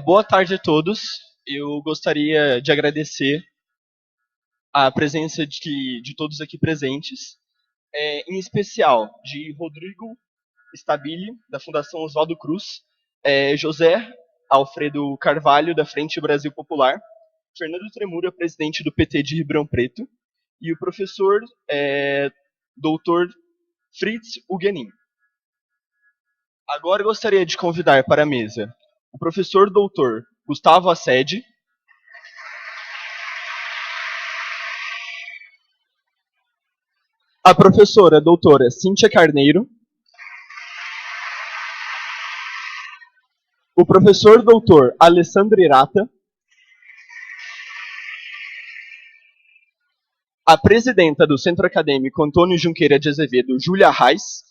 Boa tarde a todos. Eu gostaria de agradecer a presença de todos aqui presentes, em especial de Rodrigo Stabile, da Fundação Oswaldo Cruz, José Alfredo Carvalho, da Frente Brasil Popular, Fernando Tremura, presidente do PT de Ribeirão Preto, e o professor Dr. Fritz Huguenin. Agora eu gostaria de convidar para a mesa o professor Dr. Gustavo Assede, a professora doutora Cíntia Carneiro, o professor doutor Alessandro Irata, a presidenta do Centro Acadêmico Antônio Junqueira de Azevedo, Júlia Reis,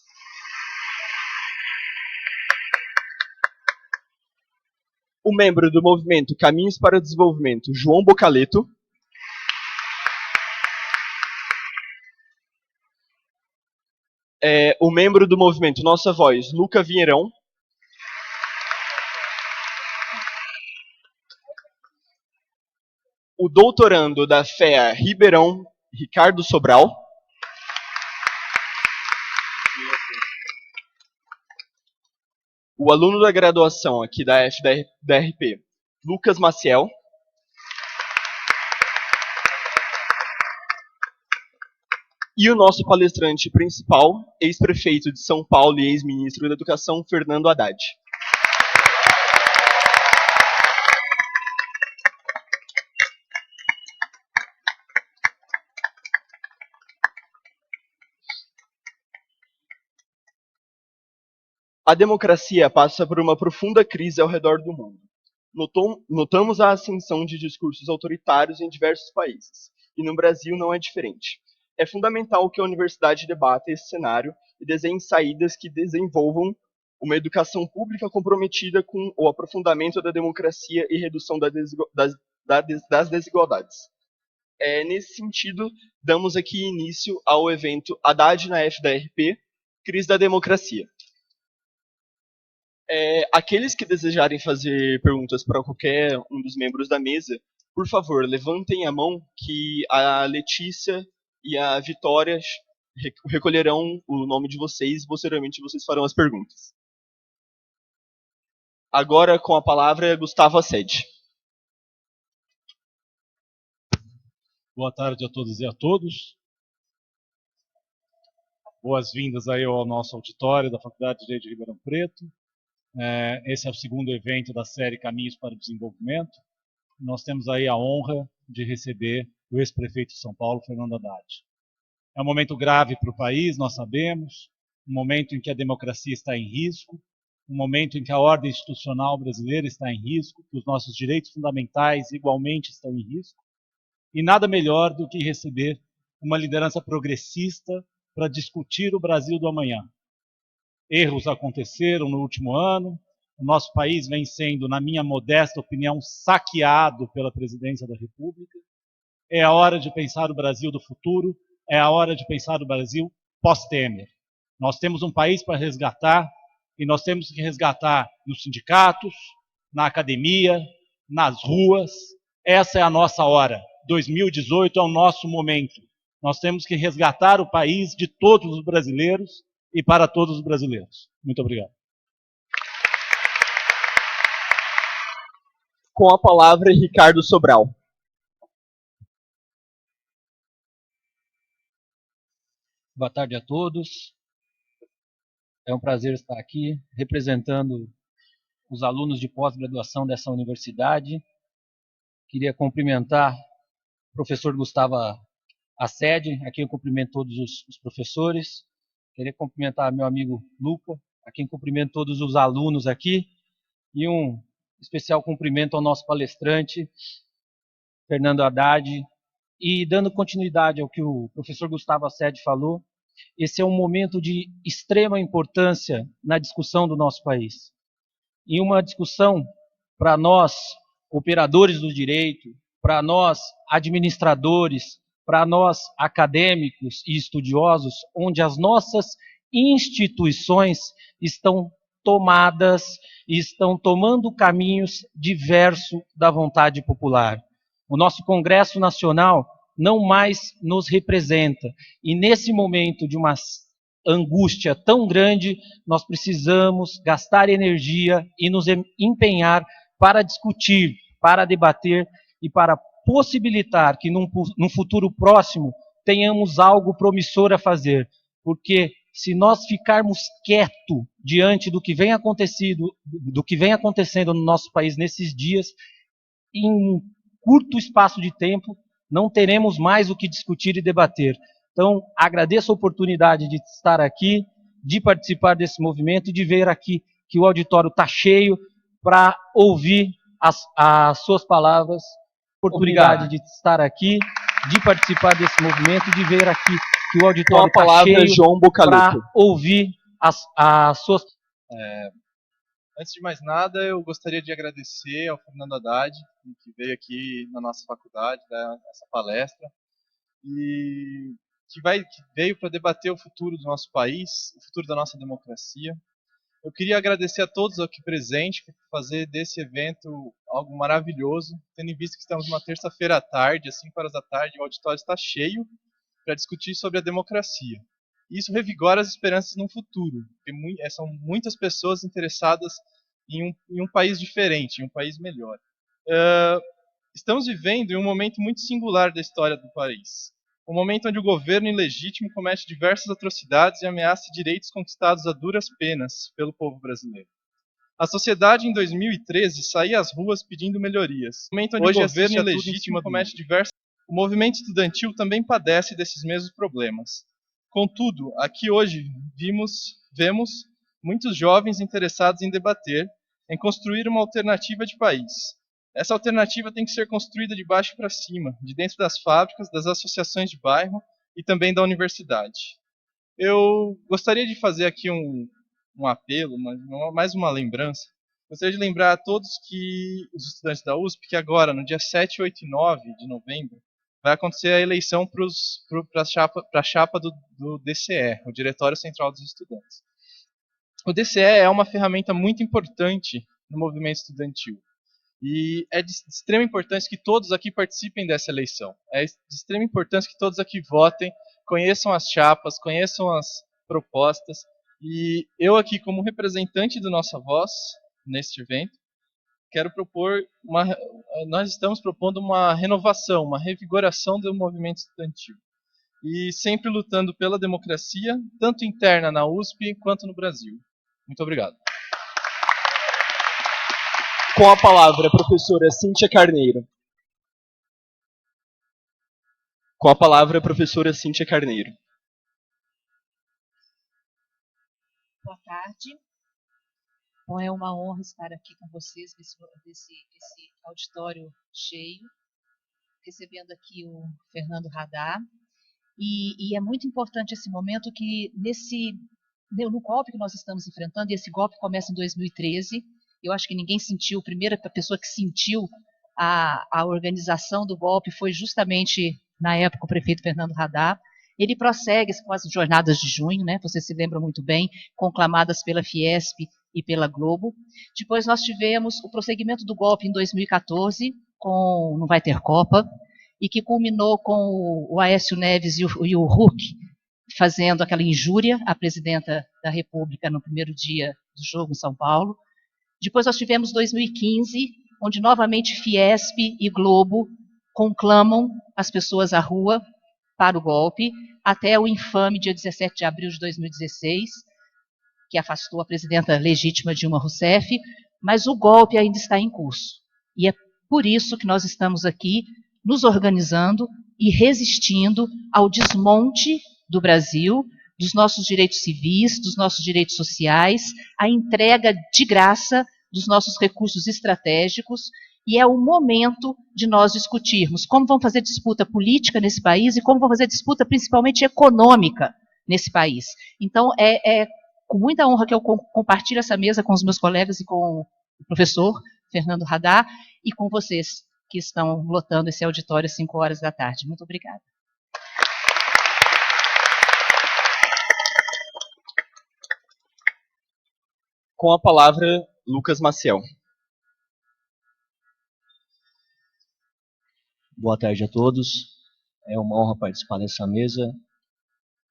o membro do movimento Caminhos para o Desenvolvimento, João Bocaleto, o membro do movimento Nossa Voz, Luca Vinheirão, o doutorando da FEA Ribeirão, Ricardo Sobral, o aluno da graduação aqui da FDRP, Lucas Maciel, e o nosso palestrante principal, ex-prefeito de São Paulo e ex-ministro da Educação, Fernando Haddad. A democracia passa por uma profunda crise ao redor do mundo. Notamos a ascensão de discursos autoritários em diversos países, e no Brasil não é diferente. É fundamental que a universidade debata esse cenário e desenhe saídas que desenvolvam uma educação pública comprometida com o aprofundamento da democracia e redução das desigualdades. Nesse sentido, damos aqui início ao evento Haddad na FDRP, Crise da Democracia. Aqueles que desejarem fazer perguntas para qualquer um dos membros da mesa, por favor, levantem a mão que a Letícia e a Vitória recolherão o nome de vocês e posteriormente vocês farão as perguntas. Agora, com a palavra, Gustavo Assede. Boa tarde a todos e a todos. Boas-vindas aí ao nosso auditório da Faculdade de Direito de Ribeirão Preto. Esse é o segundo evento da série Caminhos para o Desenvolvimento. Nós temos aí a honra de receber o ex-prefeito de São Paulo, Fernando Haddad. É um momento grave para o país, nós sabemos, um momento em que a democracia está em risco, um momento em que a ordem institucional brasileira está em risco, que os nossos direitos fundamentais igualmente estão em risco, e nada melhor do que receber uma liderança progressista para discutir o Brasil do amanhã. Erros aconteceram no último ano, o nosso país vem sendo, na minha modesta opinião, saqueado pela presidência da República. É a hora de pensar o Brasil do futuro, é a hora de pensar o Brasil pós-Temer. Nós temos um país para resgatar, e nós temos que resgatar nos sindicatos, na academia, nas ruas. Essa é a nossa hora. 2018 é o nosso momento. Nós temos que resgatar o país de todos os brasileiros e para todos os brasileiros. Muito obrigado. Com a palavra, Ricardo Sobral. Boa tarde a todos. É um prazer estar aqui representando os alunos de pós-graduação dessa universidade. Queria cumprimentar o professor Gustavo Assede, a quem eu cumprimento todos os professores. Queria cumprimentar meu amigo Luca, a quem cumprimento todos os alunos aqui. E um especial cumprimento ao nosso palestrante, Fernando Haddad. E dando continuidade ao que o professor Gustavo Assede falou, esse é um momento de extrema importância na discussão do nosso país. E uma discussão para nós, operadores do direito, para nós, administradores, para nós, acadêmicos e estudiosos, onde as nossas instituições estão tomadas e estão tomando caminhos diversos da vontade popular. O nosso Congresso Nacional não mais nos representa. E nesse momento de uma angústia tão grande, nós precisamos gastar energia e nos empenhar para discutir, para debater e para possibilitar que num futuro próximo tenhamos algo promissor a fazer. Porque se nós ficarmos quietos diante do que vem acontecendo no nosso país nesses dias, em um curto espaço de tempo, não teremos mais o que discutir e debater. Então, agradeço a oportunidade de estar aqui, de participar desse movimento e de ver aqui que o auditório está cheio para ouvir as suas palavras. Oportunidade de estar aqui, de participar desse movimento e de ver aqui que o auditório está cheio para ouvir as suas... Antes de mais nada, eu gostaria de agradecer ao Fernando Haddad, que veio aqui na nossa faculdade, dar essa palestra, e que veio para debater o futuro do nosso país, o futuro da nossa democracia. Eu queria agradecer a todos aqui presentes por fazer desse evento algo maravilhoso, tendo em vista que estamos numa terça-feira à tarde, às 5 horas da tarde, o auditório está cheio para discutir sobre a democracia. Isso revigora as esperanças no futuro, porque são muitas pessoas interessadas em um país diferente, em um país melhor. Estamos vivendo em um momento muito singular da história do país. Um momento onde o governo ilegítimo comete diversas atrocidades e ameaça direitos conquistados a duras penas pelo povo brasileiro. A sociedade em 2013 saía às ruas pedindo melhorias. Um momento onde o governo ilegítimo comete diversas... O movimento estudantil também padece desses mesmos problemas. Contudo, aqui hoje vemos muitos jovens interessados em debater, em construir uma alternativa de país. Essa alternativa tem que ser construída de baixo para cima, de dentro das fábricas, das associações de bairro e também da universidade. Eu gostaria de fazer aqui um apelo, mais uma lembrança. Gostaria de lembrar a todos os estudantes da USP, que agora, no dia 7, 8 e 9 de novembro, vai acontecer a eleição para a chapa do DCE, o Diretório Central dos Estudantes. O DCE é uma ferramenta muito importante no movimento estudantil. E é de extrema importância que todos aqui participem dessa eleição. É de extrema importância que todos aqui votem, conheçam as chapas, conheçam as propostas. E eu aqui, como representante do Nossa Voz, neste evento, nós estamos propondo uma renovação, uma revigoração do movimento estudantil. E sempre lutando pela democracia, tanto interna na USP quanto no Brasil. Muito obrigado. Com a palavra, a professora Cíntia Carneiro. Com a palavra, a professora Cíntia Carneiro. Boa tarde. Bom, é uma honra estar aqui com vocês, nesse auditório cheio, recebendo aqui o Fernando Haddad. E é muito importante esse momento que no golpe que nós estamos enfrentando, e esse golpe começa em 2013, eu acho que ninguém sentiu, a primeira pessoa que sentiu a organização do golpe foi justamente, na época, o prefeito Fernando Haddad. Ele prossegue com as jornadas de junho, né, você se lembra muito bem, conclamadas pela Fiesp e pela Globo. Depois nós tivemos o prosseguimento do golpe em 2014, com Não Vai Ter Copa, e que culminou com o Aécio Neves e o Huck fazendo aquela injúria à presidenta da República no primeiro dia do jogo em São Paulo. Depois nós tivemos 2015, onde novamente Fiesp e Globo conclamam as pessoas à rua para o golpe, até o infame dia 17 de abril de 2016, que afastou a presidenta legítima Dilma Rousseff, mas o golpe ainda está em curso. E é por isso que nós estamos aqui nos organizando e resistindo ao desmonte do Brasil, dos nossos direitos civis, dos nossos direitos sociais, a entrega de graça dos nossos recursos estratégicos, e é o momento de nós discutirmos como vamos fazer disputa política nesse país e como vamos fazer disputa principalmente econômica nesse país. Então, é com muita honra que eu compartilho essa mesa com os meus colegas e com o professor Fernando Haddad e com vocês que estão lotando esse auditório às 5 horas da tarde. Muito obrigada. Com a palavra, Lucas Maciel. Boa tarde a todos. É uma honra participar dessa mesa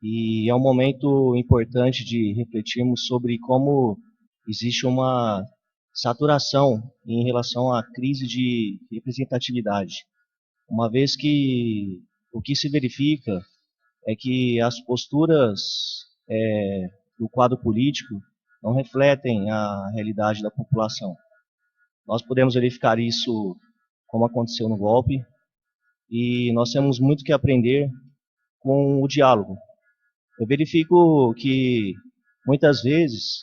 e é um momento importante de refletirmos sobre como existe uma saturação em relação à crise de representatividade, uma vez que o que se verifica é que as posturas do quadro político não refletem a realidade da população. Nós podemos verificar isso como aconteceu no golpe, e nós temos muito que aprender com o diálogo. Eu verifico que muitas vezes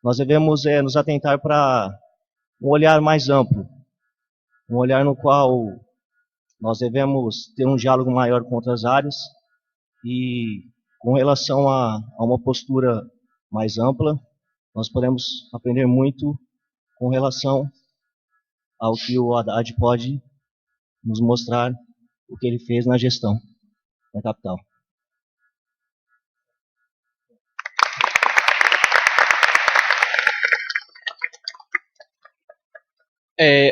nós devemos nos atentar para um olhar mais amplo, um olhar no qual nós devemos ter um diálogo maior com outras áreas e com relação a uma postura mais ampla, nós podemos aprender muito com relação ao que o Haddad pode nos mostrar o que ele fez na gestão da capital.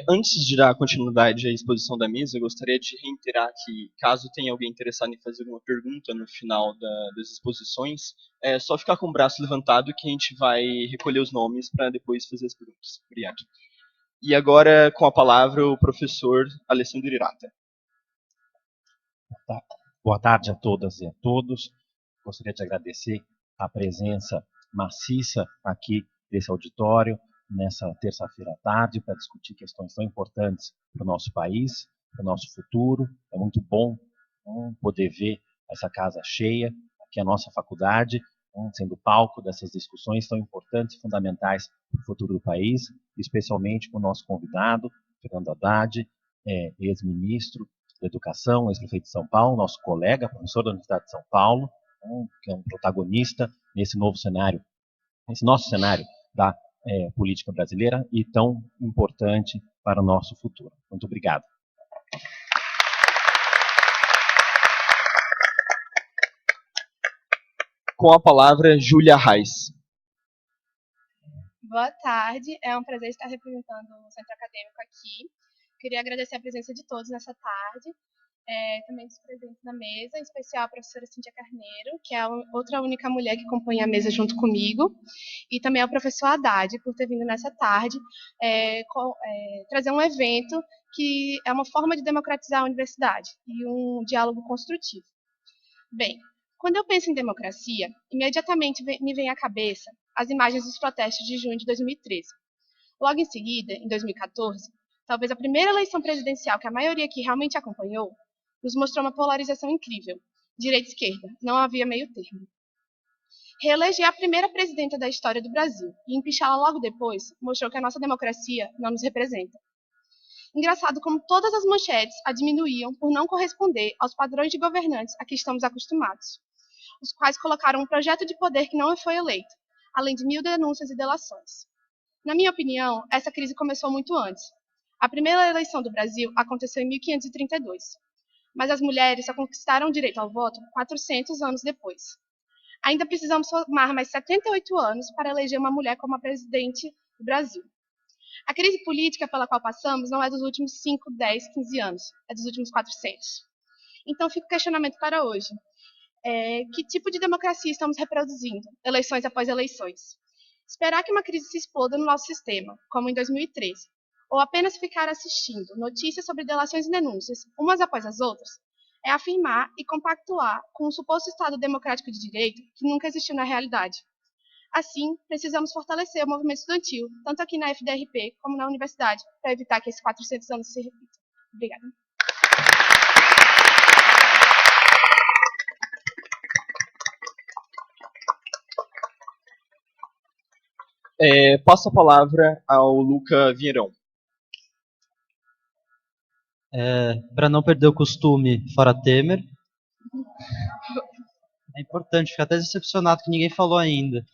Antes de dar continuidade à exposição da mesa, eu gostaria de reiterar que, caso tenha alguém interessado em fazer alguma pergunta no final das exposições, é só ficar com o braço levantado que a gente vai recolher os nomes para depois fazer as perguntas. Obrigado. E agora, com a palavra, o professor Alessandro Irata. Boa tarde a todas e a todos. Gostaria de agradecer a presença maciça aqui desse auditório nessa terça-feira à tarde para discutir questões tão importantes para o nosso país, para o nosso futuro. É muito bom poder ver essa casa cheia, aqui a nossa faculdade, sendo palco dessas discussões tão importantes e fundamentais para o futuro do país, especialmente com o nosso convidado, Fernando Haddad, ex-ministro da Educação, ex-prefeito de São Paulo, nosso colega, professor da Universidade de São Paulo, que é um protagonista nesse novo cenário, nesse nosso cenário da política brasileira e tão importante para o nosso futuro. Muito obrigado. Com a palavra, Júlia Reis. Boa tarde, é um prazer estar representando o Centro Acadêmico aqui. Queria agradecer a presença de todos nessa tarde, também dos presentes na mesa, em especial a professora Cíntia Carneiro, que é a outra única mulher que compõe a mesa junto comigo, e também ao professor Haddad, por ter vindo nessa tarde trazer um evento que é uma forma de democratizar a universidade e um diálogo construtivo. Bem, quando eu penso em democracia, imediatamente me vem à cabeça as imagens dos protestos de junho de 2013. Logo em seguida, em 2014, talvez a primeira eleição presidencial que a maioria aqui realmente acompanhou, nos mostrou uma polarização incrível. Direita e esquerda, não havia meio termo. Reeleger a primeira presidenta da história do Brasil e empichá-la logo depois mostrou que a nossa democracia não nos representa. Engraçado como todas as manchetes a diminuíam por não corresponder aos padrões de governantes a que estamos acostumados, os quais colocaram um projeto de poder que não foi eleito, além de 1000 denúncias e delações. Na minha opinião, essa crise começou muito antes. A primeira eleição do Brasil aconteceu em 1532, mas as mulheres só conquistaram o direito ao voto 400 anos depois. Ainda precisamos formar mais 78 anos para eleger uma mulher como a presidente do Brasil. A crise política pela qual passamos não é dos últimos 5, 10, 15 anos, é dos últimos 400. Então fica o questionamento para hoje. Que tipo de democracia estamos reproduzindo, eleições após eleições? Esperar que uma crise se exploda no nosso sistema, como em 2013, ou apenas ficar assistindo notícias sobre delações e denúncias, umas após as outras, é afirmar e compactuar com um suposto Estado democrático de direito que nunca existiu na realidade. Assim, precisamos fortalecer o movimento estudantil, tanto aqui na FDRP como na universidade, para evitar que esses 400 anos se repitam. Obrigada. Passo a palavra ao Luca Vieirão. Para não perder o costume, fora Temer. É importante, ficar até decepcionado que ninguém falou ainda.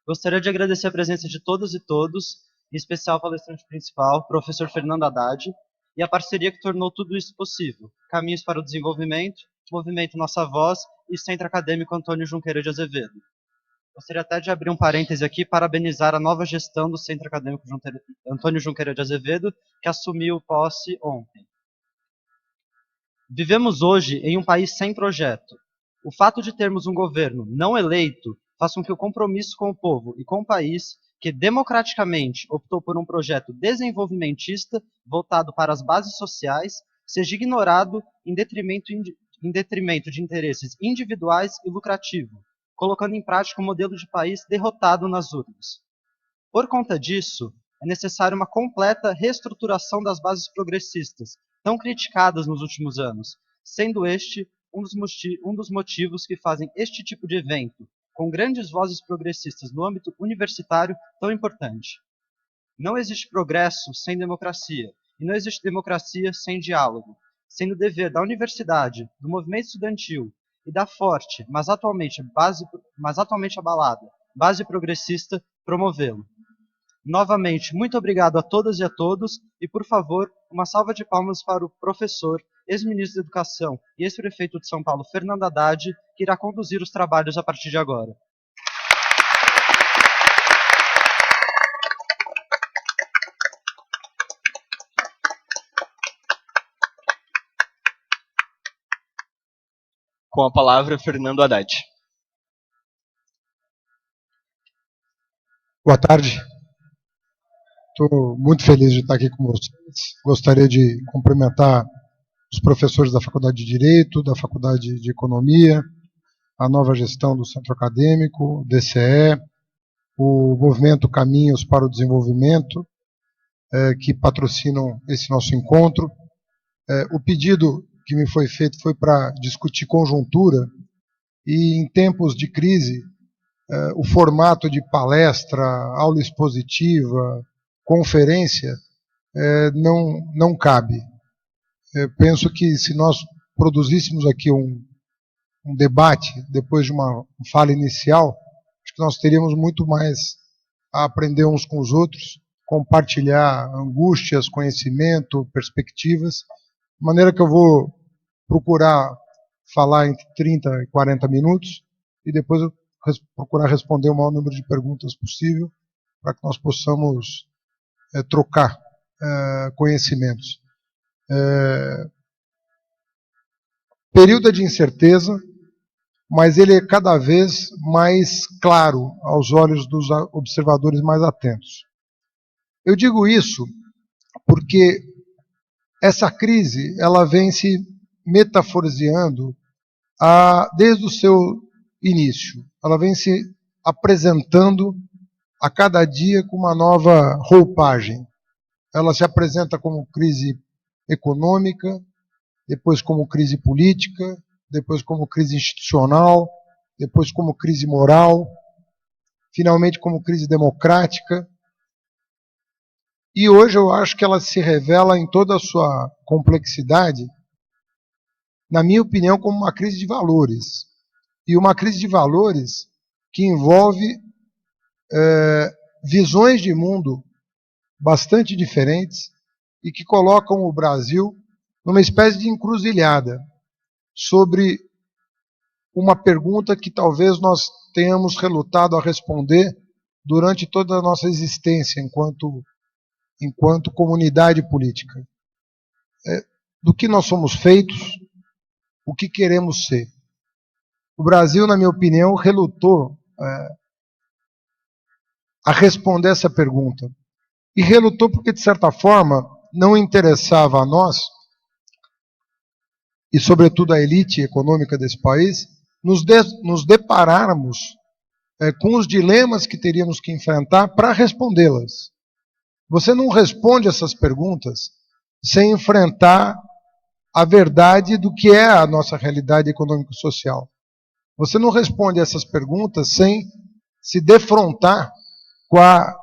Gostaria de agradecer a presença de todas e todos, em especial ao palestrante principal, professor Fernando Haddad, e a parceria que tornou tudo isso possível. Caminhos para o Desenvolvimento, Movimento Nossa Voz e Centro Acadêmico Antônio Junqueira de Azevedo. Gostaria até de abrir um parêntese aqui, parabenizar a nova gestão do Centro Acadêmico Antônio Junqueira de Azevedo, que assumiu posse ontem. Vivemos hoje em um país sem projeto. O fato de termos um governo não eleito faz com que o compromisso com o povo e com o país, que democraticamente optou por um projeto desenvolvimentista voltado para as bases sociais, seja ignorado em detrimento de interesses individuais e lucrativos, colocando em prática um modelo de país derrotado nas urnas. Por conta disso, é necessária uma completa reestruturação das bases progressistas, tão criticadas nos últimos anos, sendo este um dos motivos que fazem este tipo de evento, com grandes vozes progressistas no âmbito universitário, tão importante. Não existe progresso sem democracia, e não existe democracia sem diálogo, sendo dever da universidade, do movimento estudantil e da forte, mas atualmente abalada, base progressista, promovê-lo. Novamente, muito obrigado a todas e a todos, e por favor, uma salva de palmas para o professor, ex-ministro da Educação e ex-prefeito de São Paulo, Fernando Haddad, que irá conduzir os trabalhos a partir de agora. Com a palavra, Fernando Haddad. Boa tarde. Estou muito feliz de estar aqui com vocês. Gostaria de cumprimentar os professores da Faculdade de Direito, da Faculdade de Economia, a nova gestão do Centro Acadêmico, o DCE, o Movimento Caminhos para o Desenvolvimento, que patrocinam esse nosso encontro. O pedido que me foi feito foi para discutir conjuntura, e em tempos de crise, o formato de palestra, aula expositiva, conferência, não cabe. Penso que se nós produzíssemos aqui um debate, depois de uma fala inicial, acho que nós teríamos muito mais a aprender uns com os outros, compartilhar angústias, conhecimento, perspectivas, de maneira que eu vou procurar falar entre 30 e 40 minutos, e depois eu procurar responder o maior número de perguntas possível, para que nós possamos trocar conhecimentos. Período de incerteza, mas ele é cada vez mais claro aos olhos dos observadores mais atentos. Eu digo isso porque essa crise ela vem se metaforizando desde o seu início. Ela vem se apresentando a cada dia com uma nova roupagem. Ela se apresenta como crise econômica, depois como crise política, depois como crise institucional, depois como crise moral, finalmente como crise democrática. E hoje eu acho que ela se revela em toda a sua complexidade, na minha opinião, como uma crise de valores. E uma crise de valores que envolve visões de mundo bastante diferentes e que colocam o Brasil numa espécie de encruzilhada sobre uma pergunta que talvez nós tenhamos relutado a responder durante toda a nossa existência enquanto comunidade política. Do que nós somos feitos, o que queremos ser. O Brasil, na minha opinião, relutou a responder essa pergunta. E relutou porque, de certa forma, não interessava a nós, e sobretudo a elite econômica desse país, nos depararmos com os dilemas que teríamos que enfrentar para respondê-las. Você não responde essas perguntas sem enfrentar a verdade do que é a nossa realidade econômico-social. Você não responde essas perguntas sem se defrontar com a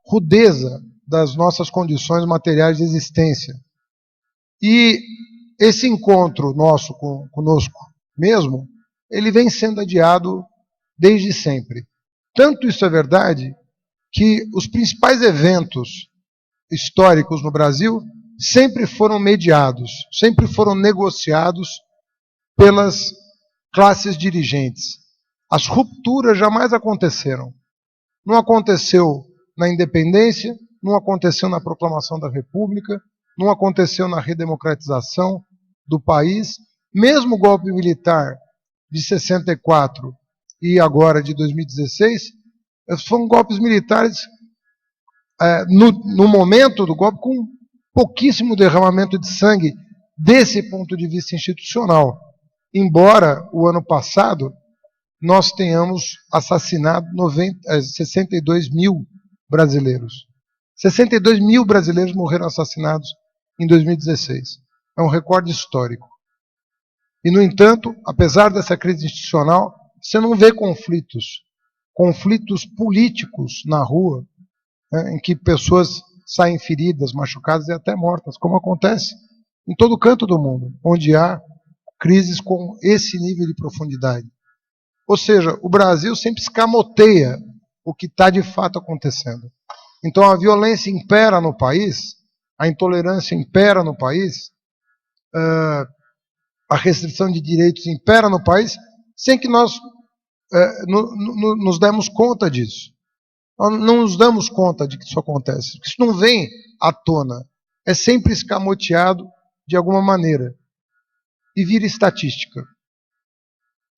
rudeza das nossas condições materiais de existência. E esse encontro nosso conosco mesmo, ele vem sendo adiado desde sempre. Tanto isso é verdade que os principais eventos históricos no Brasil sempre foram mediados, sempre foram negociados pelas classes dirigentes. As rupturas jamais aconteceram. Não aconteceu na independência, não aconteceu na proclamação da República, não aconteceu na redemocratização do país. Mesmo o golpe militar de 64 e agora de 2016, foram golpes militares, no momento do golpe, com pouquíssimo derramamento de sangue, desse ponto de vista institucional. Embora o ano passado nós tenhamos assassinado 62 mil brasileiros. 62 mil brasileiros morreram assassinados em 2016. É um recorde histórico. E, no entanto, apesar dessa crise institucional, você não vê conflitos políticos na rua, né, em que pessoas saem feridas, machucadas e até mortas, como acontece em todo canto do mundo, onde há crises com esse nível de profundidade. Ou seja, o Brasil sempre escamoteia o que está de fato acontecendo. Então a violência impera no país, a intolerância impera no país, a restrição de direitos impera no país, sem que nós nos demos conta disso. Nós não nos damos conta de que isso acontece. Isso não vem à tona. É sempre escamoteado de alguma maneira. E vira estatística.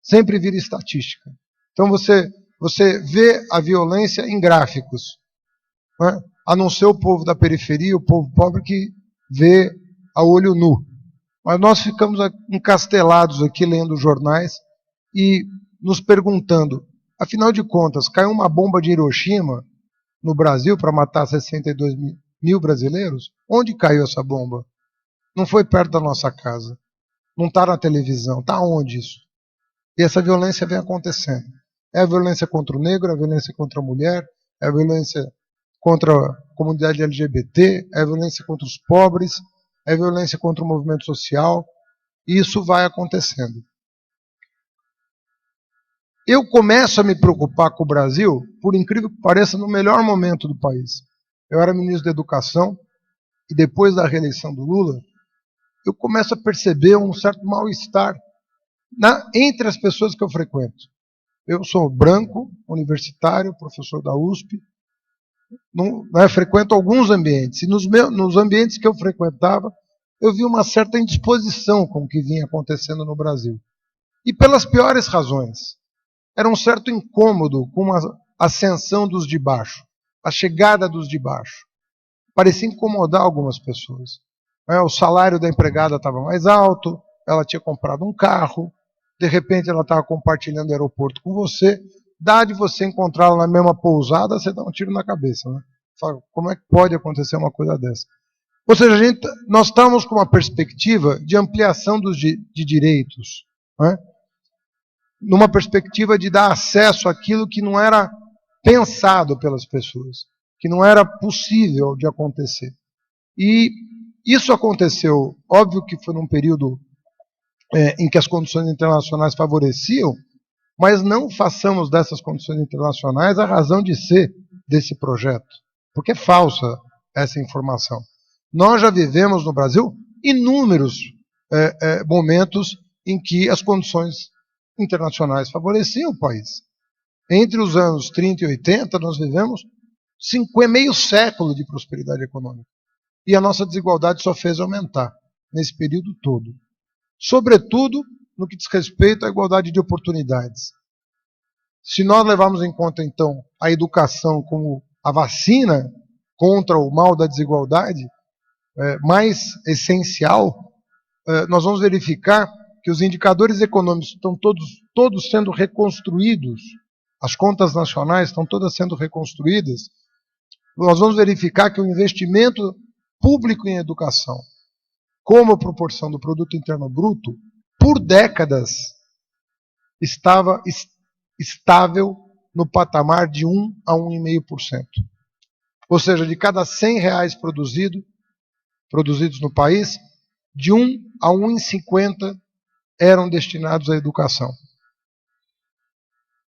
Sempre vira estatística. Então você vê a violência em gráficos, né? A não ser o povo da periferia, o povo pobre que vê a olho nu. Mas nós ficamos encastelados aqui lendo jornais e nos perguntando, afinal de contas, caiu uma bomba de Hiroshima no Brasil para matar 62 mil brasileiros? Onde caiu essa bomba? Não foi perto da nossa casa. Não está na televisão. Está onde isso? E essa violência vem acontecendo. É a violência contra o negro, é a violência contra a mulher, é a violência contra a comunidade LGBT, é a violência contra os pobres, é a violência contra o movimento social. E isso vai acontecendo. Eu começo a me preocupar com o Brasil, por incrível que pareça, no melhor momento do país. Eu era ministro da Educação e depois da reeleição do Lula, eu começo a perceber um certo mal-estar entre as pessoas que eu frequento. Eu sou branco, universitário, professor da USP, frequento alguns ambientes, e nos ambientes que eu frequentava, eu vi uma certa indisposição com o que vinha acontecendo no Brasil. E pelas piores razões. Era um certo incômodo com a ascensão dos de baixo, a chegada dos de baixo. Parecia incomodar algumas pessoas. O salário da empregada estava mais alto, ela tinha comprado um carro, de repente ela estava compartilhando o aeroporto com você, dá de você encontrá-la na mesma pousada, você dá um tiro na cabeça. Né? Fala, como é que pode acontecer uma coisa dessa? Ou seja, nós estamos com uma perspectiva de ampliação de direitos, né? Numa perspectiva de dar acesso àquilo que não era pensado pelas pessoas, que não era possível de acontecer. E isso aconteceu, óbvio que foi num período em que as condições internacionais favoreciam, mas não façamos dessas condições internacionais a razão de ser desse projeto, porque é falsa essa informação. Nós já vivemos no Brasil inúmeros momentos em que as condições internacionais favoreciam o país. Entre os anos 30 e 80, nós vivemos meio século de prosperidade econômica. E a nossa desigualdade só fez aumentar nesse período todo. Sobretudo no que diz respeito à igualdade de oportunidades. Se nós levarmos em conta, então, a educação como a vacina contra o mal da desigualdade mais essencial, nós vamos verificar que os indicadores econômicos estão todos sendo reconstruídos, as contas nacionais estão todas sendo reconstruídas. Nós vamos verificar que o investimento público em educação, como proporção do produto interno bruto, por décadas estava estável no patamar de 1 a 1,5%. Ou seja, de cada R$100 produzidos no país, de 1 a 1,50 eram destinados à educação.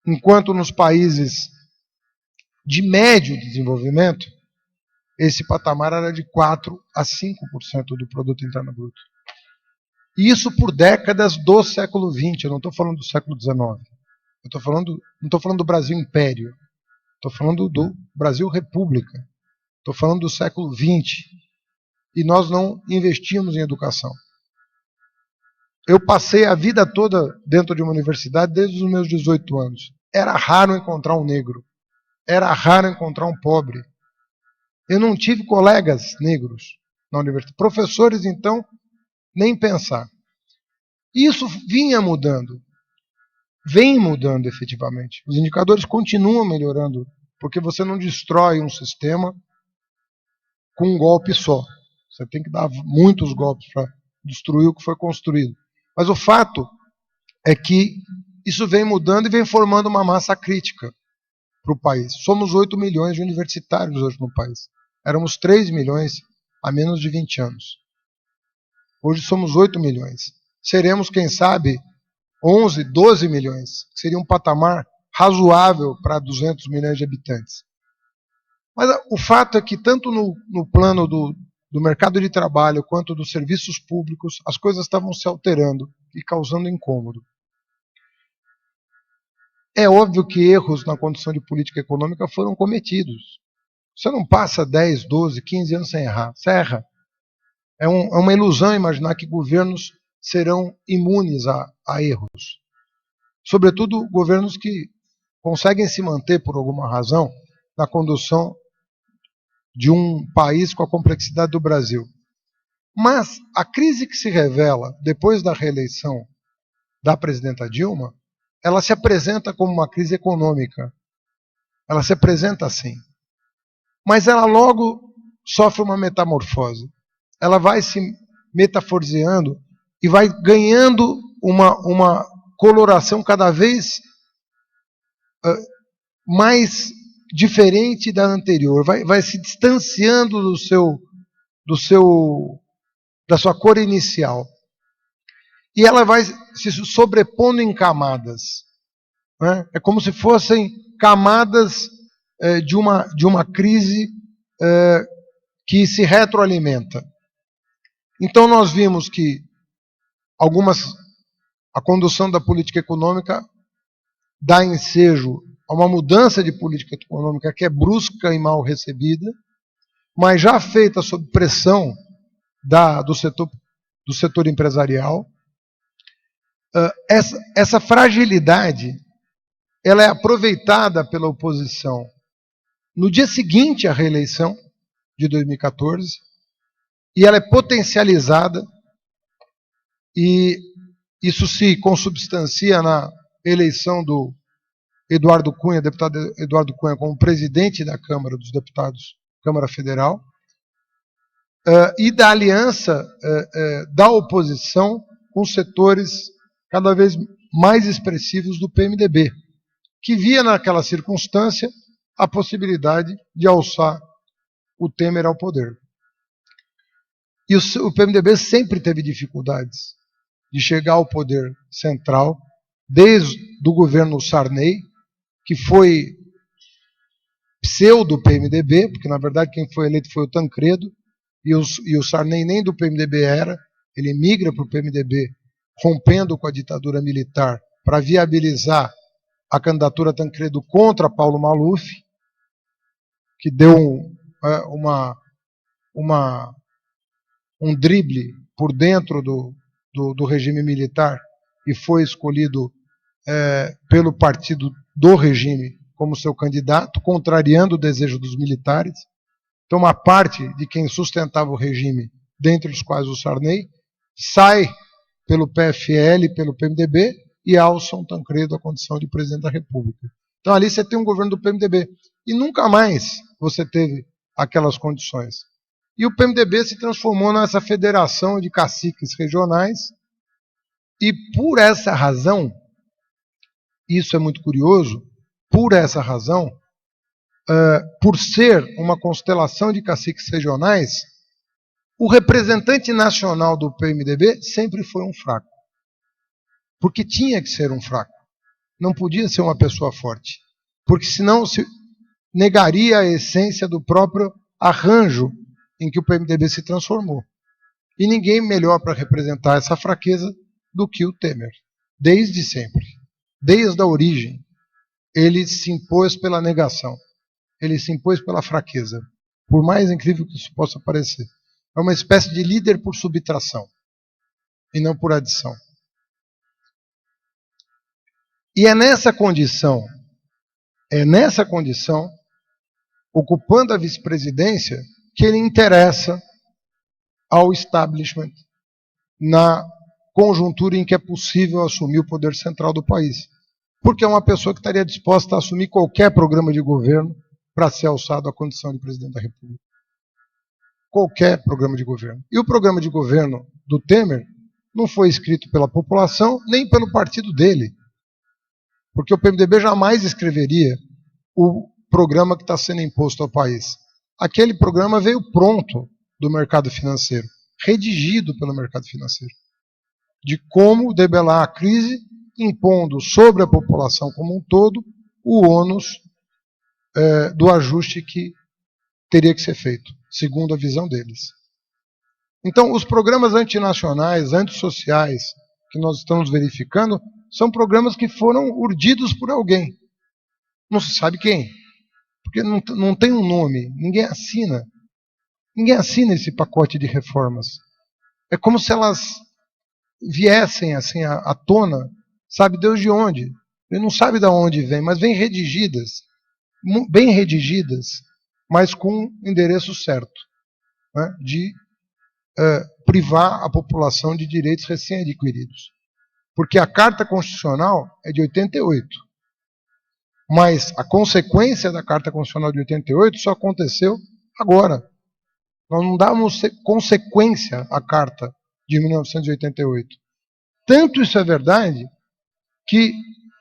Enquanto nos países de médio desenvolvimento, esse patamar era de 4 a 5% do produto interno bruto. E isso por décadas do século XX, eu não estou falando do século XIX. Não estou falando do Brasil Império. Estou falando do Brasil República. Estou falando do século XX. E nós não investimos em educação. Eu passei a vida toda dentro de uma universidade desde os meus 18 anos. Era raro encontrar um negro. Era raro encontrar um pobre. Eu não tive colegas negros na universidade. Professores, então, nem pensar. Isso vinha mudando. Vem mudando efetivamente. Os indicadores continuam melhorando, porque você não destrói um sistema com um golpe só. Você tem que dar muitos golpes para destruir o que foi construído. Mas o fato é que isso vem mudando e vem formando uma massa crítica para o país. Somos 8 milhões de universitários hoje no país. Éramos 3 milhões há menos de 20 anos. Hoje somos 8 milhões. Seremos, quem sabe, 11, 12 milhões, que seria um patamar razoável para 200 milhões de habitantes. Mas o fato é que, tanto no plano do mercado de trabalho quanto dos serviços públicos, as coisas estavam se alterando e causando incômodo. É óbvio que erros na condução de política econômica foram cometidos. Você não passa 10, 12, 15 anos sem errar. Você erra. É uma ilusão imaginar que governos serão imunes a erros. Sobretudo governos que conseguem se manter, por alguma razão, na condução de um país com a complexidade do Brasil. Mas a crise que se revela depois da reeleição da presidenta Dilma, ela se apresenta como uma crise econômica. Ela se apresenta assim. Mas ela logo sofre uma metamorfose. Ela vai se metaforzeando e vai ganhando uma coloração cada vez mais diferente da anterior. Vai se distanciando da sua cor inicial. E ela vai se sobrepondo em camadas. Né? É como se fossem camadas de uma crise que se retroalimenta. Então nós vimos que a condução da política econômica dá ensejo a uma mudança de política econômica que é brusca e mal recebida, mas já feita sob pressão do setor empresarial. Essa fragilidade ela é aproveitada pela oposição no dia seguinte à reeleição de 2014, e ela é potencializada, e isso se consubstancia na eleição do Eduardo Cunha, deputado Eduardo Cunha, como presidente da Câmara dos Deputados, Câmara Federal, e da aliança da oposição com setores cada vez mais expressivos do PMDB, que via naquela circunstância a possibilidade de alçar o Temer ao poder. E o PMDB sempre teve dificuldades de chegar ao poder central, desde o governo Sarney, que foi pseudo-PMDB, porque na verdade quem foi eleito foi o Tancredo, e o Sarney nem do PMDB era, ele migra para o PMDB, rompendo com a ditadura militar para viabilizar a candidatura Tancredo contra Paulo Maluf, que deu um drible por dentro do regime militar e foi escolhido pelo partido do regime como seu candidato, contrariando o desejo dos militares. Então, uma parte de quem sustentava o regime, dentre os quais o Sarney, sai pelo PFL e pelo PMDB e alçam Tancredo à condição de presidente da República. Então, ali você tem um governo do PMDB. E nunca mais você teve aquelas condições. E o PMDB se transformou nessa federação de caciques regionais, e por essa razão, isso é muito curioso, por essa razão, por ser uma constelação de caciques regionais, o representante nacional do PMDB sempre foi um fraco. Porque tinha que ser um fraco. Não podia ser uma pessoa forte. Porque senão se negaria a essência do próprio arranjo em que o PMDB se transformou. E ninguém melhor para representar essa fraqueza do que o Temer, desde sempre. desde a origem, ele se impôs pela negação. Ele se impôs pela fraqueza. Por mais incrível que isso possa parecer. É uma espécie de líder por subtração. E não por adição. E é nessa condição, ocupando a vice-presidência, que ele interessa ao establishment na conjuntura em que é possível assumir o poder central do país. Porque é uma pessoa que estaria disposta a assumir qualquer programa de governo para ser alçado à condição de presidente da República. Qualquer programa de governo. E o programa de governo do Temer não foi escrito pela população, nem pelo partido dele. Porque o PMDB jamais escreveria o programa que está sendo imposto ao país. Aquele programa veio pronto do mercado financeiro, redigido pelo mercado financeiro, de como debelar a crise, impondo sobre a população como um todo o ônus do ajuste que teria que ser feito, segundo a visão deles. Então, os programas antinacionais, antissociais, que nós estamos verificando, são programas que foram urdidos por alguém. Não se sabe quem. Porque não tem um nome, ninguém assina. Ninguém assina esse pacote de reformas. É como se elas viessem assim à tona, sabe Deus de onde. Ele não sabe de onde vem, mas vem redigidas, bem redigidas, mas com o endereço certo, né, de privar a população de direitos recém-adquiridos. Porque a Carta Constitucional é de 88. Mas a consequência da Carta Constitucional de 88 só aconteceu agora. Nós não damos consequência à Carta de 1988. Tanto isso é verdade que,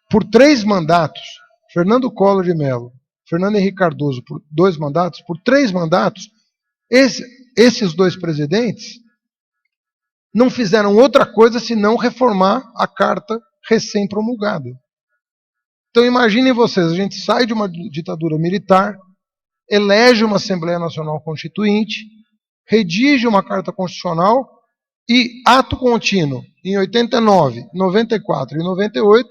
por 3 mandatos, Fernando Collor de Mello, Fernando Henrique Cardoso, por 2 mandatos, por 3 mandatos, esses 2 presidentes não fizeram outra coisa senão reformar a Carta recém-promulgada. Então imaginem vocês, a gente sai de uma ditadura militar, elege uma Assembleia Nacional Constituinte, redige uma Carta Constitucional e, ato contínuo, em 89, 94 e 98,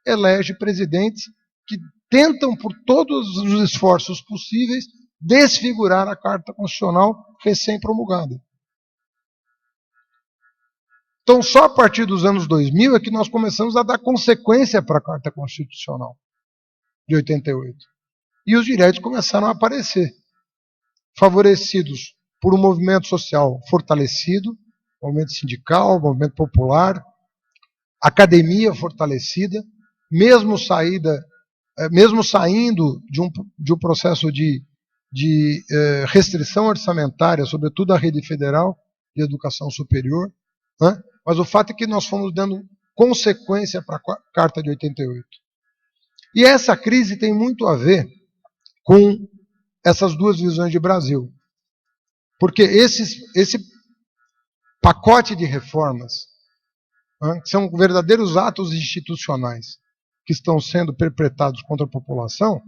elege presidentes que tentam, por todos os esforços possíveis, desfigurar a Carta Constitucional recém-promulgada. Então, só a partir dos anos 2000 é que nós começamos a dar consequência para a Carta Constitucional de 88. E os direitos começaram a aparecer, favorecidos por um movimento social fortalecido, movimento sindical, movimento popular, academia fortalecida, mesmo saindo de um processo de restrição orçamentária, sobretudo à rede federal de educação superior, né? Mas o fato é que nós fomos dando consequência para a Carta de 88. E essa crise tem muito a ver com essas 2 visões de Brasil. Porque esse pacote de reformas, né, que são verdadeiros atos institucionais que estão sendo perpetrados contra a população,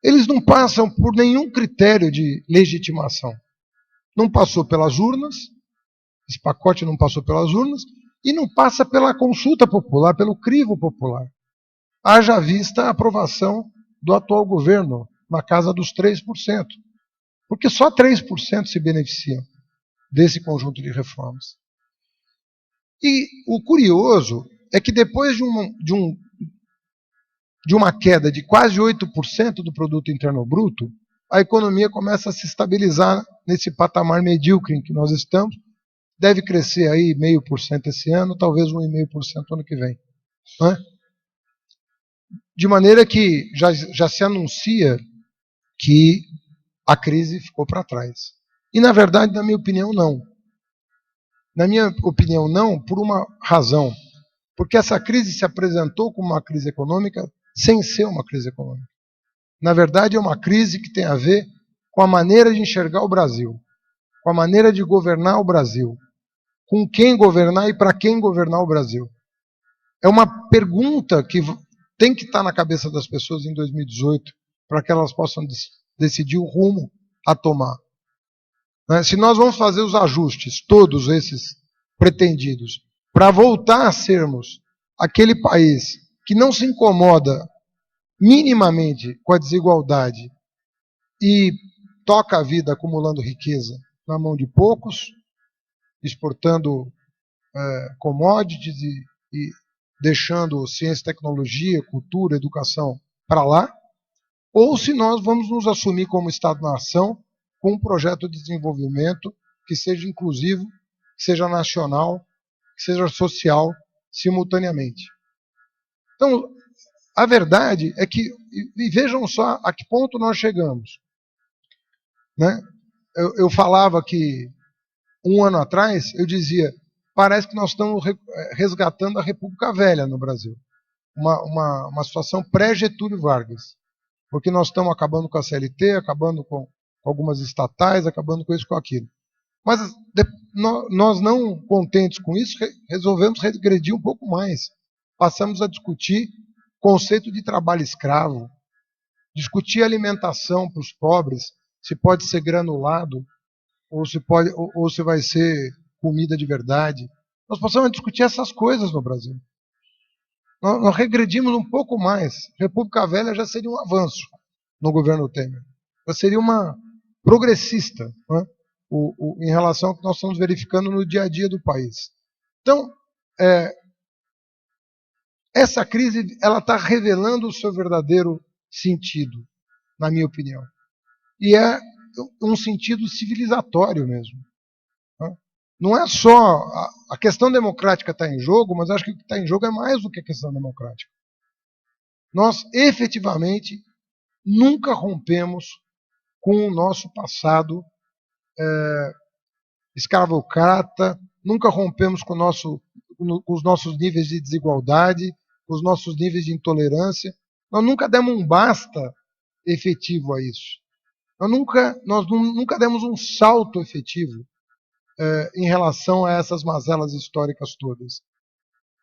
eles não passam por nenhum critério de legitimação. Não passou pelas urnas, esse pacote não passou pelas urnas, e não passa pela consulta popular, pelo crivo popular. Haja vista a aprovação do atual governo, na casa dos 3%. Porque só 3% se beneficiam desse conjunto de reformas. E o curioso é que depois de uma queda de quase 8% do produto interno bruto, a economia começa a se estabilizar nesse patamar medíocre em que nós estamos. Deve crescer aí 0,5% esse ano, talvez 1,5% ano que vem. Né? De maneira que já se anuncia que a crise ficou para trás. E, na verdade, na minha opinião, não. Na minha opinião, não, por uma razão. Porque essa crise se apresentou como uma crise econômica sem ser uma crise econômica. Na verdade, é uma crise que tem a ver com a maneira de enxergar o Brasil, com a maneira de governar o Brasil, com quem governar e para quem governar o Brasil. É uma pergunta que tem que estar na cabeça das pessoas em 2018, para que elas possam decidir o rumo a tomar. Se nós vamos fazer os ajustes, todos esses pretendidos, para voltar a sermos aquele país que não se incomoda minimamente com a desigualdade e toca a vida acumulando riqueza na mão de poucos, exportando commodities e deixando ciência, tecnologia, cultura, educação para lá, ou se nós vamos nos assumir como Estado-nação com um projeto de desenvolvimento que seja inclusivo, que seja nacional, que seja social simultaneamente. Então, a verdade é que, e vejam só a que ponto nós chegamos. Né? Eu falava que, um ano atrás, eu dizia, parece que nós estamos resgatando a República Velha no Brasil. Uma situação pré-Getúlio Vargas. Porque nós estamos acabando com a CLT, acabando com algumas estatais, acabando com isso, com aquilo. Mas nós não contentes com isso, resolvemos regredir um pouco mais. Passamos a discutir conceito de trabalho escravo, discutir alimentação para os pobres, se pode ser granulado ou se vai ser comida de verdade. Nós passamos a discutir essas coisas no Brasil. Nós regredimos um pouco mais. República Velha já seria um avanço no governo Temer. Já seria uma progressista, né? Em relação ao que nós estamos verificando no dia a dia do país. Então, essa crise ela está revelando o seu verdadeiro sentido, na minha opinião. E é um sentido civilizatório mesmo. Né? Não é só a questão democrática está em jogo, mas acho que o que está em jogo é mais do que a questão democrática. Nós, efetivamente, nunca rompemos com o nosso passado escravocrata, nunca rompemos com os nossos níveis de desigualdade, com os nossos níveis de intolerância. Nós nunca demos um basta efetivo a isso. Nós nunca demos um salto efetivo em relação a essas mazelas históricas todas.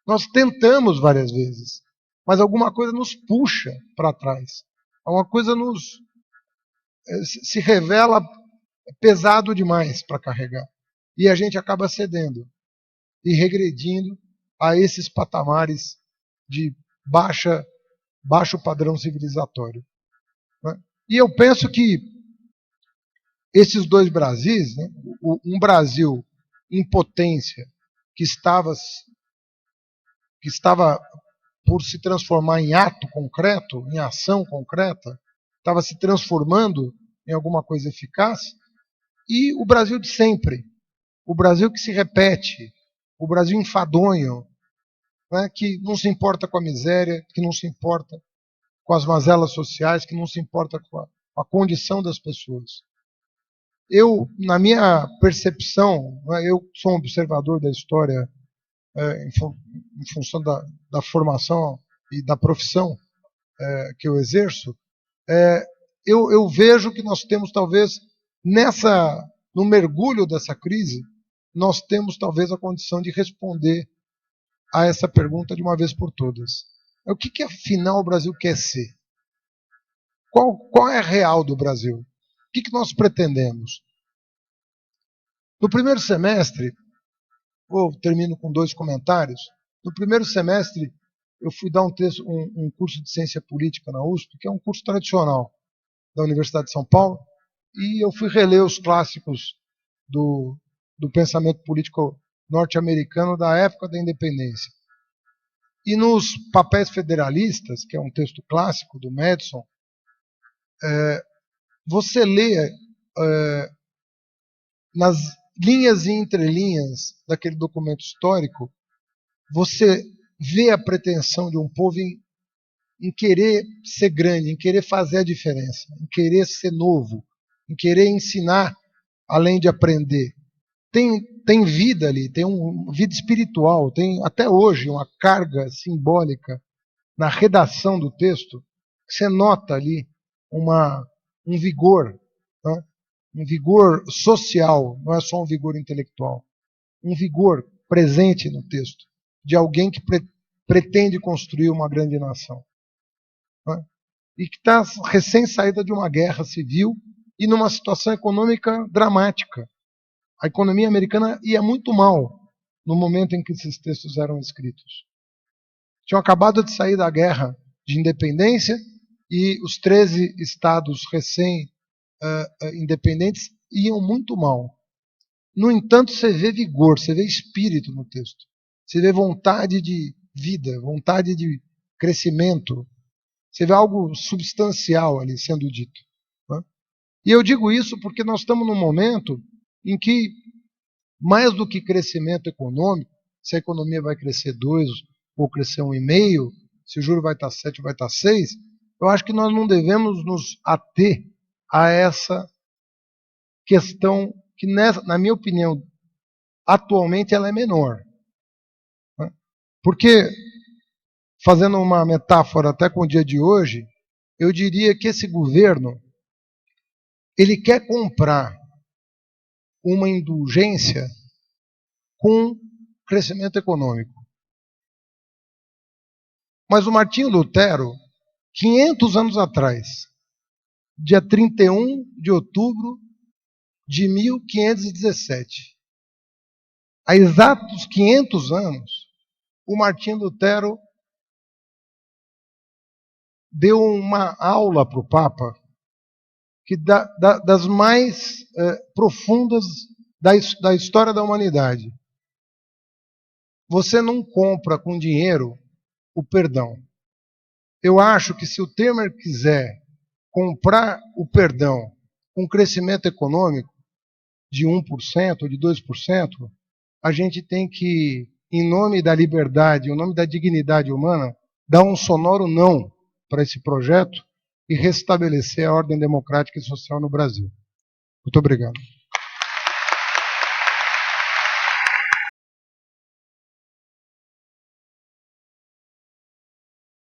Nós tentamos várias vezes, mas alguma coisa nos puxa para trás. Alguma coisa se revela pesado demais para carregar. E a gente acaba cedendo e regredindo a esses patamares de baixo padrão civilizatório. Né? E eu penso que esses dois Brasis, né, um Brasil em potência, que estava por se transformar em ato concreto, em ação concreta, estava se transformando em alguma coisa eficaz, e o Brasil de sempre, o Brasil que se repete, o Brasil enfadonho, né, que não se importa com a miséria, que não se importa com as mazelas sociais, que não se importa com a condição das pessoas. Eu, na minha percepção, né, eu sou um observador da história em função da formação e da profissão que eu exerço, eu vejo que nós temos talvez no mergulho dessa crise, nós temos talvez a condição de responder a essa pergunta de uma vez por todas. O que afinal o Brasil quer ser? Qual é a real do Brasil? O que nós pretendemos? No primeiro semestre, termino com 2 comentários. No primeiro semestre, eu fui dar um curso de ciência política na USP, que é um curso tradicional da Universidade de São Paulo, e eu fui reler os clássicos do pensamento político norte-americano da época da independência. E nos Papéis Federalistas, que é um texto clássico do Madison, você lê nas linhas e entrelinhas daquele documento histórico, você vê a pretensão de um povo em querer ser grande, em querer fazer a diferença, em querer ser novo, em querer ensinar além de aprender. Tem vida ali, tem uma vida espiritual, tem até hoje uma carga simbólica na redação do texto, que você nota ali um vigor, né? Um vigor social, não é só um vigor intelectual, um vigor presente no texto, de alguém que pretende construir uma grande nação. Né? E que está recém-saída de uma guerra civil e numa situação econômica dramática. A economia americana ia muito mal no momento em que esses textos eram escritos. tinham acabado de sair da guerra de independência e os 13 estados recém-independentes iam muito mal. No entanto, você vê vigor, você vê espírito no texto. Você vê vontade de vida, vontade de crescimento. Você vê algo substancial ali sendo dito. Né? E eu digo isso porque nós estamos num momento em que, mais do que crescimento econômico, se a economia vai crescer 2 ou crescer 1,5, se o juro vai estar 7 ou vai estar 6, eu acho que nós não devemos nos ater a essa questão que, na minha opinião, atualmente ela é menor. Né? Porque, fazendo uma metáfora até com o dia de hoje, eu diria que esse governo, ele quer comprar uma indulgência com crescimento econômico. Mas o Martinho Lutero, 500 anos atrás, dia 31 de outubro de 1517, há exatos 500 anos, o Martinho Lutero deu uma aula para o Papa que das mais profundas da história da humanidade. Você não compra com dinheiro o perdão. Eu acho que se o Temer quiser comprar o perdão com crescimento econômico de 1% ou de 2%, a gente tem que, em nome da liberdade, em nome da dignidade humana, dar um sonoro não para esse projeto e restabelecer a ordem democrática e social no Brasil. Muito obrigado.